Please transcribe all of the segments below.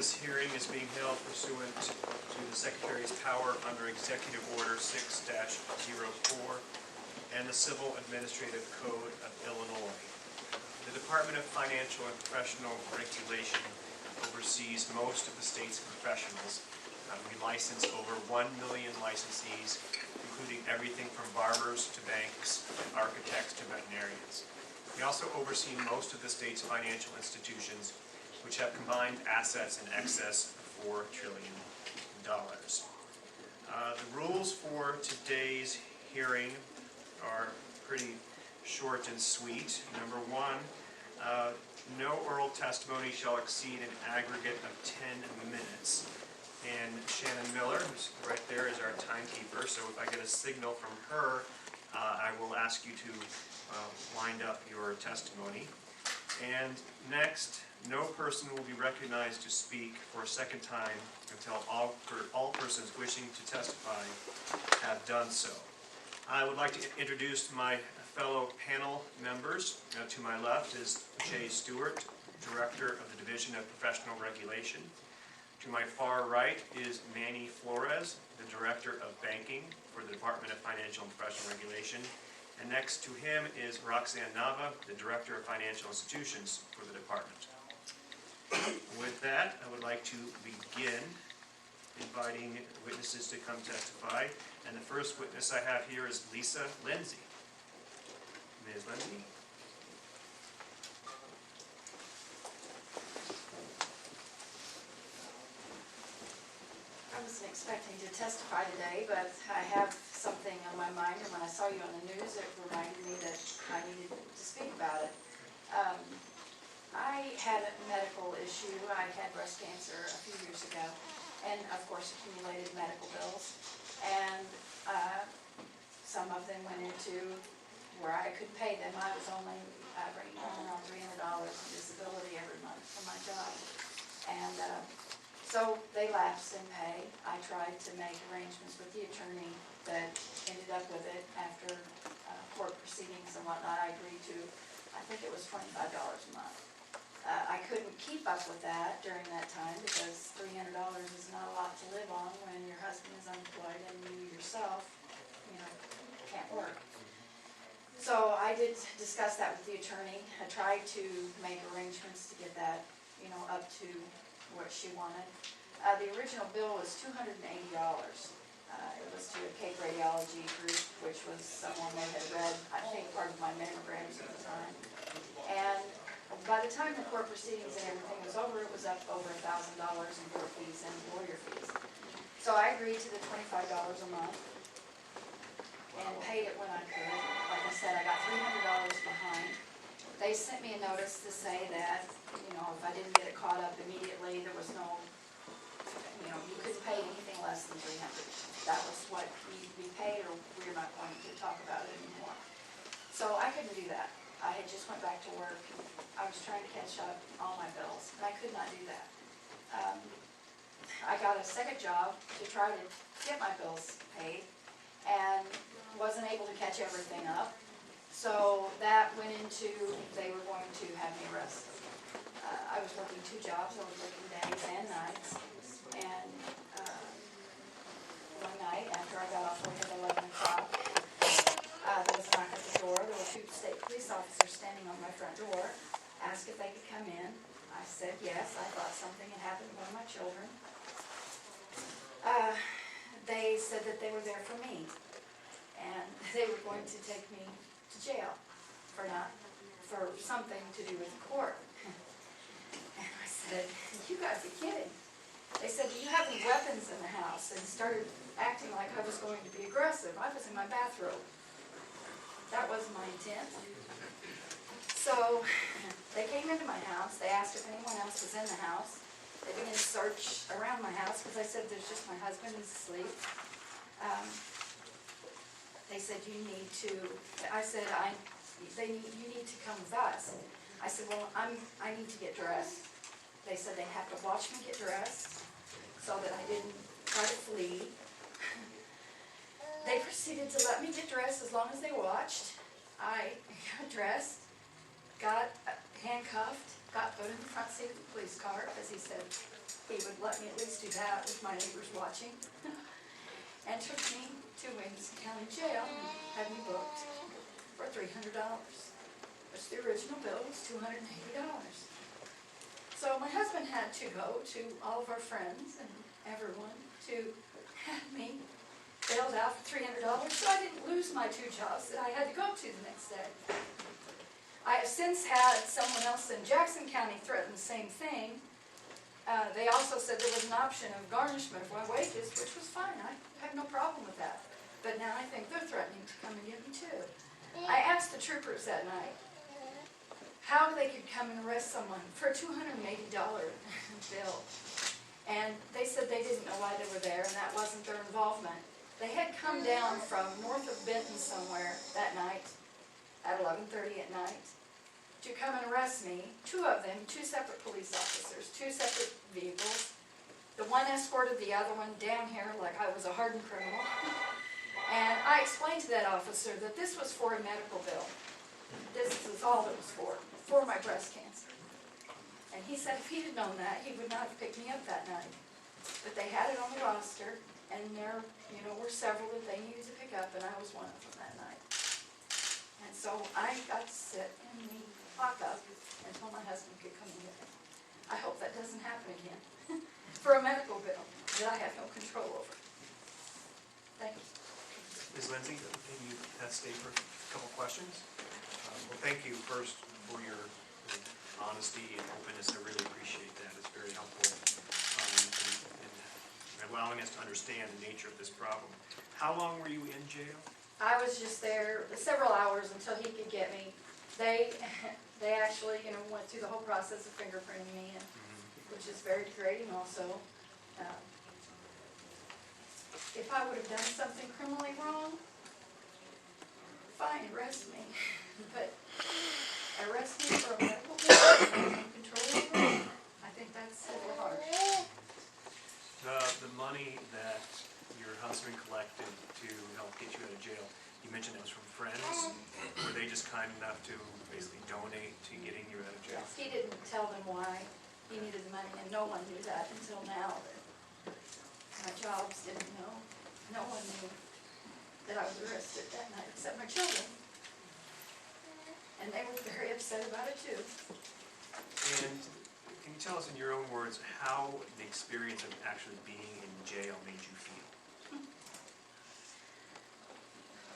This hearing is being held pursuant to the Secretary's power under Executive Order 6-04 and the Civil Administrative Code of Illinois. The Department of Financial and Professional Regulation oversees most of the state's professionals. We license over 1 million licensees, including everything from barbers to banks and architects to veterinarians. We also oversee most of the state's financial institutions, which have combined assets in excess of $4 trillion. The rules for today's hearing are pretty short and sweet. Number one, no oral testimony shall exceed an aggregate of 10 minutes. And Shannon Miller, who's right there, is our timekeeper, so if I get a signal from her, I will ask you to wind up your testimony. And next, no person will be recognized to speak for a second time until all persons wishing to testify have done so. I would like to introduce my fellow panel members. To my left is Jay Stewart, Director of the Division of Professional Regulation. To my far right is Manny Flores, the Director of Banking for the Department of Financial and Professional Regulation. And next to him is Roxanne Nava, the Director of Financial Institutions for the department. With that, I would like to begin inviting witnesses to come testify. And the first witness I have here is Lisa Lindsay. Ms. Lindsay. I wasn't expecting to testify today, but I have something on my mind, and when I saw you on the news, it reminded me that I needed to speak about it. I had a medical issue. I had breast cancer a few years ago, and of course accumulated medical bills, and some of them went into where I could pay them. I was only bringing home around $300 in disability every month from my job, and so they lapsed in pay. I tried to make arrangements with the attorney that ended up with it after court proceedings and whatnot. I agreed to, I think it was $25 a month. I couldn't keep up with that during that time because $300 is not a lot to live on when your husband is unemployed and you yourself, can't work. So I did discuss that with the attorney. I tried to make arrangements to get that, up to what she wanted. The original bill was $280. It was to a Cape Radiology group, which was someone that had read, I think, part of my mammograms at the time. And by the time the court proceedings and everything was over, it was up over $1,000 in court fees and lawyer fees. So I agreed to the $25 a month and paid it when I could. Like I said, I got $300 behind. They sent me a notice to say that, if I didn't get it caught up immediately, there was no, you couldn't pay anything less than $300. That was what needed to be paid, or we're not going to talk about it anymore. So I couldn't do that. I had just went back to work. I was trying to catch up all my bills, and I could not do that. I got a second job to try to get my bills paid, and wasn't able to catch everything up. So that went into, they were going to have me arrested. I was working 2 jobs. I was working days and nights. And one night, after I got off work at 11 o'clock, there was a knock at the door. There were 2 state police officers standing on my front door, asked if they could come in. I said yes. I thought something had happened to one of my children. They said that they were there for me, and they were going to take me to jail for something to do with the court. And I said, you gotta be kidding. They said, do you have any weapons in the house? And started acting like I was going to be aggressive. I was in my bathrobe. That wasn't my intent. So they came into my house. They asked if anyone else was in the house. They began to search around my house because I said, there's just my husband, he's asleep. They said, you need to, I said, you need to come with us. I said, well, I need to get dressed. They said they'd have to watch me get dressed so that I didn't try to flee. They proceeded to let me get dressed as long as they watched. I got dressed, got handcuffed, got put in the front seat of the police car, because he said he would let me at least do that with my neighbors watching, and took me to Lindsay County Jail and had me booked for $300. Which the original bill was $280. So my husband had to go to all of our friends and everyone to have me bailed out for $300, so I didn't lose my 2 jobs that I had to go to the next day. I have since had someone else in Jackson County threaten the same thing. They also said there was an option of garnishment of my wages, which was fine. I have no problem with that. But now I think they're threatening to come and get me too. I asked the troopers that night how they could come and arrest someone for a $280 bill. And they said they didn't know why they were there and that wasn't their involvement. They had come down from north of Benton somewhere that night at 11:30 at night to come and arrest me. 2 of them, 2 separate police officers, 2 separate vehicles. The one escorted the other one down here like I was a hardened criminal. And I explained to that officer that this was for a medical bill. This is all it was for my breast cancer. And he said if he'd have known that, he would not have picked me up that night. But they had it on the roster, and there, were several that they needed to pick up, and I was one of them that night. And so I got to sit in the lockup until my husband could come and get me. I hope that doesn't happen again for a medical bill that I have no control over. Thank you. Ms. Lindsay, can you stay for a couple questions? Well, thank you first for your honesty and openness. I really appreciate that. It's very helpful in allowing us to understand the nature of this problem. How long were you in jail? I was just there several hours until he could get me. They actually, went through the whole process of fingerprinting me, and, which is very degrading also. If I would have done something criminally wrong, fine, arrest me. But arrest me for a medical bill, control over, I think that's a little harsh. The money that your husband collected to help get you out of jail, you mentioned it was from friends. Were they just kind enough to basically donate to getting you out of jail? Yes, he didn't tell them why he needed the money, and no one knew that until now. My jobs didn't know. No one knew that I was arrested that night except my children. And they were very upset about it too. And can you tell us in your own words how the experience of actually being in jail made you feel?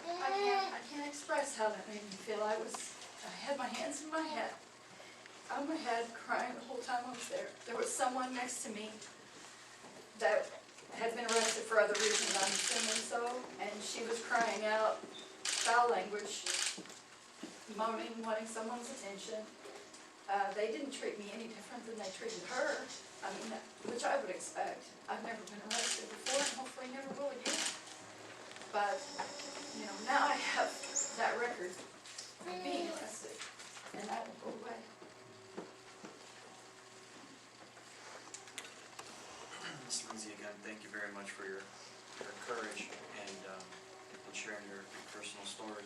I can't express how that made me feel. I had my hands in my head, on my head, crying the whole time I was there. There was someone next to me that had been arrested for other reasons, I'm assuming so, and she was crying out foul language, moaning, wanting someone's attention. They didn't treat me any different than they treated her, which I would expect. I've never been arrested before and hopefully never will again. But, now I have that record of being arrested, and that will go away. Ms. Lindsay, again, thank you very much for your courage and sharing your personal story.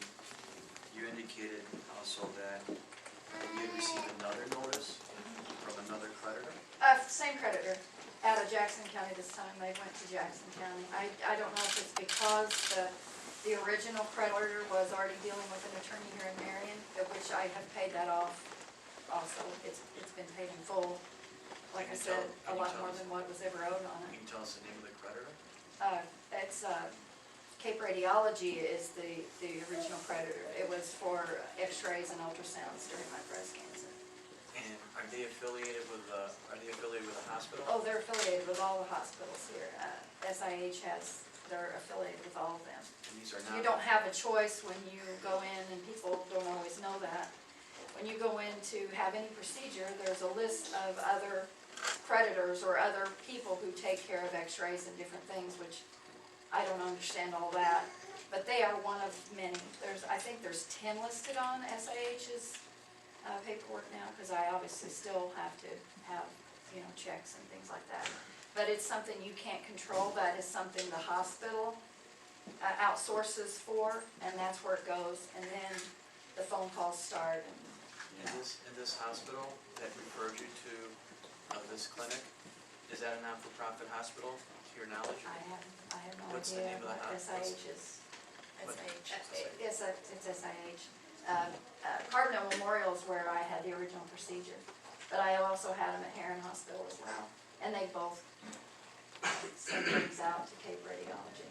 You indicated also that you had received another notice from another creditor? Same creditor, out of Jackson County this time. They went to Jackson County. I don't know if it's because the original creditor was already dealing with an attorney here in Marion, of which I have paid that off also. It's been paid in full. Like I said, a lot more than what was ever owed on it. Can you tell us the name of the creditor? It's Cape Radiology is the original creditor. It was for x-rays and ultrasounds during my breast cancer. And are they affiliated with a hospital? Oh, they're affiliated with all the hospitals here. SIH they're affiliated with all of them. And these are not. You don't have a choice when you go in, and people don't always know that. When you go in to have any procedure, there's a list of other creditors or other people who take care of x-rays and different things, which I don't understand all that. But they are one of many. I think there's 10 listed on SIH's paperwork now, because I obviously still have to have, checks and things like that. But it's something you can't control. That is something the hospital outsources for, and that's where it goes. And then the phone calls start. In this hospital, that referred you to this clinic, is that a not-for-profit hospital, to your knowledge? I have no What's the idea name of the what hospital? SIH is. What- It's SIH. Carbondale Memorial is where I had the original procedure, but I also had them at Heron Hospital as well, and they both sent things out to Cape Radiology.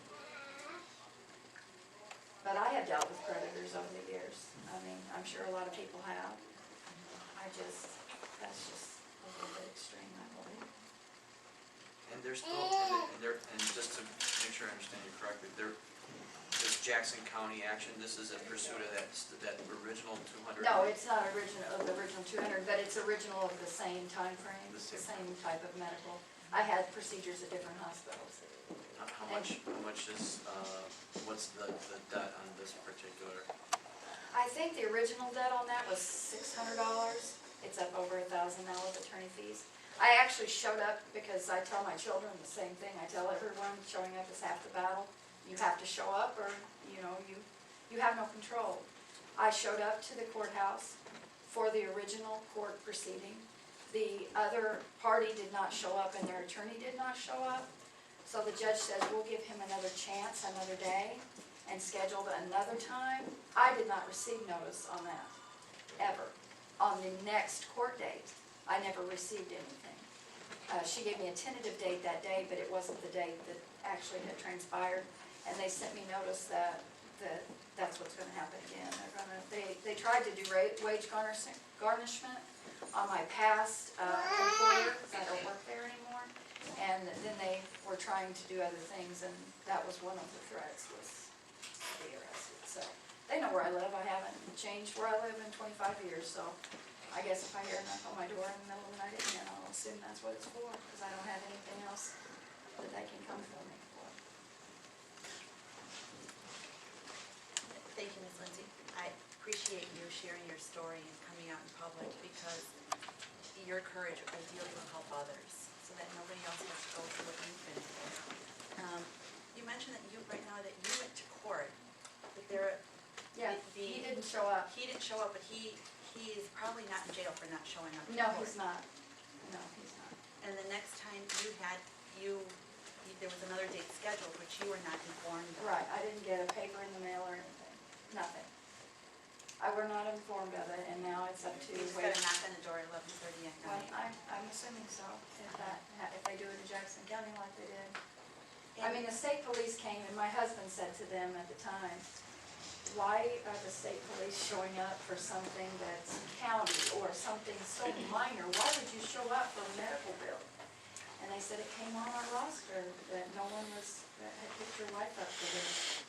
But I have dealt with predators over the years. I mean, I'm sure a lot of people have. That's just a little bit extreme, I believe. And they're still, and just to make sure I understand you correctly, this Jackson County action, this is in pursuit of that original 200? No, it's not the original 200, but it's original of the same time frame, The the same. same type of medical. I had procedures at different hospitals. How much is, what's the debt on this particular? I think the original debt on that was $600. It's up over $1,000 now with attorney fees. I actually showed up because I tell my children the same thing. I tell everyone showing up is half the battle. You have to show up or, you have no control. I showed up to the courthouse for the original court proceeding. The other party did not show up and their attorney did not show up. So the judge says, we'll give him another chance, another day, and scheduled another time. I did not receive notice on that, ever. On the next court date, I never received anything. She gave me a tentative date that day, but it wasn't the date that actually had transpired. And they sent me notice that that's what's gonna happen again. They tried to do wage garnishment on my past employer, because I don't work there anymore. And then they were trying to do other things, and that was one of the threats, was to be arrested. So they know where I live. I haven't changed where I live in 25 years, so I guess if I hear a knock on my door in the middle of the night again, I'll assume that's what it's for, because I don't have anything else that they can come for me for. Thank you, Ms. Lindsay. I appreciate you sharing your story and coming out in public, because your courage ideally will help others so that nobody else has to go through what you've been through. You mentioned that right now that you went to court, but Yeah, he didn't show up. he didn't show up, but he is probably not in jail for not showing up to No, court. he's not. No, he's not. And the next time there was another date scheduled, which you were not informed of. Right, I didn't get a paper in the mail or anything, nothing. I were not informed of it, and now it's up to You just wait. got a knock on the door at 11:30 at Well, night. I'm assuming so, if they do it in Jackson County like they did. I mean, the state police came, and my husband said to them at the time, why are the state police showing up for something that's county or something so minor? Why would you show up for a medical bill? And they said it came on our roster that no one that had picked your wife up for this.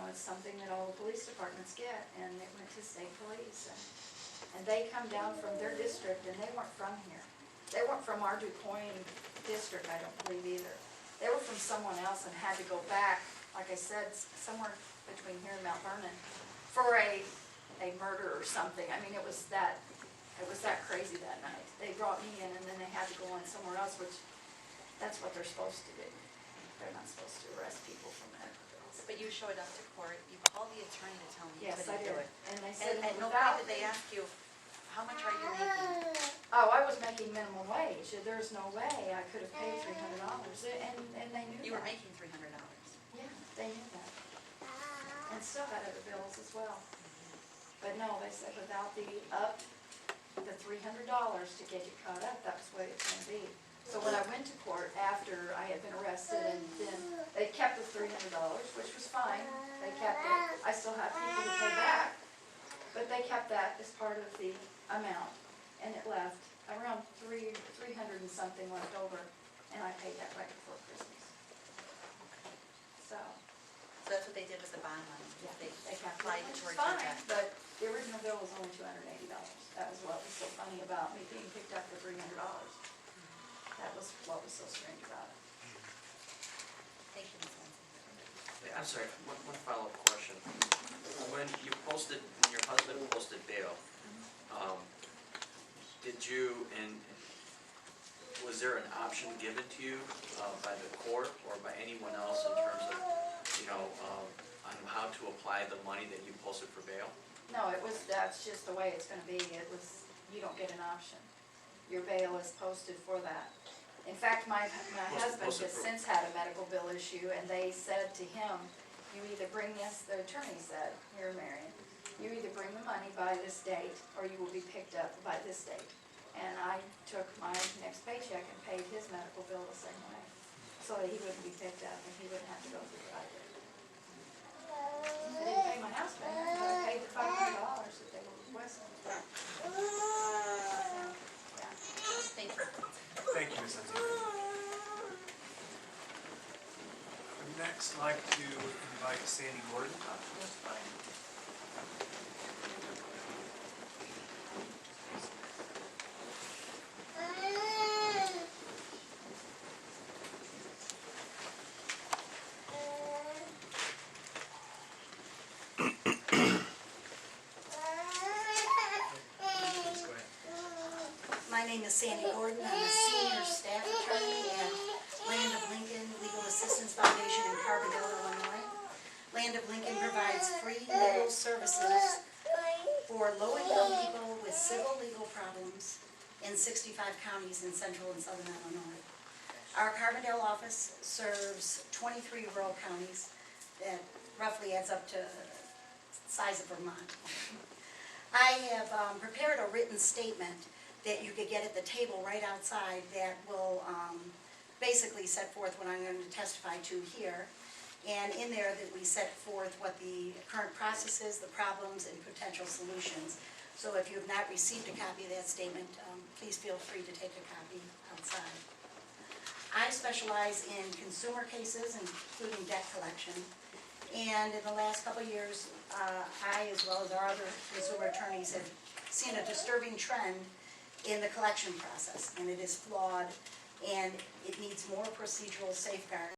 It's something that all the police departments get, and it went to state police. And they come down from their district, and they weren't from here. They weren't from our DuQuoin district, I don't believe either. They were from someone else and had to go back, like I said, somewhere between here and Mount Vernon for a murder or something. I mean, it was that crazy that night. They brought me in, and then they had to go on somewhere else, which that's what they're supposed to do. They're not supposed to arrest people for medical bills. But you showed up to court, you called the attorney to tell me you Yes, I couldn't do did. it. And they said And at no without. point did they ask you, how much are you making? Oh, I was making minimum wage. There's no way I could have paid $300, and they knew that. You were making $300. Yeah, they knew that. And still had other bills as well. But no, they said without the $300 to get you caught up, that was the way it's gonna be. So when I went to court after I had been arrested, and then they kept the $300, which was fine. They kept it. I still have people to pay back, but they kept that as part of the amount. And it left around 300 and something left over, and I paid that right before Christmas. So, So that's what they did with the bond money. yeah, They kept applied it, it which is towards your fine, debt. but the original bill was only $280. That was what was so funny about me being picked up for $300. That was what was so strange about it. Thank you, Ms. Lindsay. I'm sorry, one follow-up question. When your husband posted bail, was there an option given to you by the court or by anyone else in terms of, on how to apply the money that you posted for bail? No, that's just the way it's gonna be. You don't get an option. your bail is posted for that. In fact, my husband has since had a medical bill issue, and they said to him, you either bring this, the attorney said, here, Marion, you either bring the money by this date, or you will be picked up by this date. And I took my next paycheck and paid his medical bill the same way, so that he wouldn't be picked up and he wouldn't have to go through what I did. I didn't pay my house payment, but I paid the $500 that they were requesting. Yeah. Thank you. Thank you, Ms. Lindsay. Next, I'd like to invite Sandy Gordon up to testify. Please go ahead. My name is Sandy Gordon. I'm a senior staff attorney at Land of Lincoln Legal Assistance Foundation in Carbondale, Illinois. Land of Lincoln provides free legal services for low-income people with civil legal problems in 65 counties in central and southern Illinois. Our Carbondale office serves 23 rural counties. That roughly adds up to the size of Vermont. I have prepared a written statement that you could get at the table right outside that will basically set forth what I'm going to testify to here. And in there that we set forth what the current process is, the problems, and potential solutions. So if you have not received a copy of that statement, please feel free to take a copy outside. I specialize in consumer cases, including debt collection. And in the last couple of years, I, as well as our other consumer attorneys, have seen a disturbing trend in the collection process, and it is flawed, and it needs more procedural safeguards.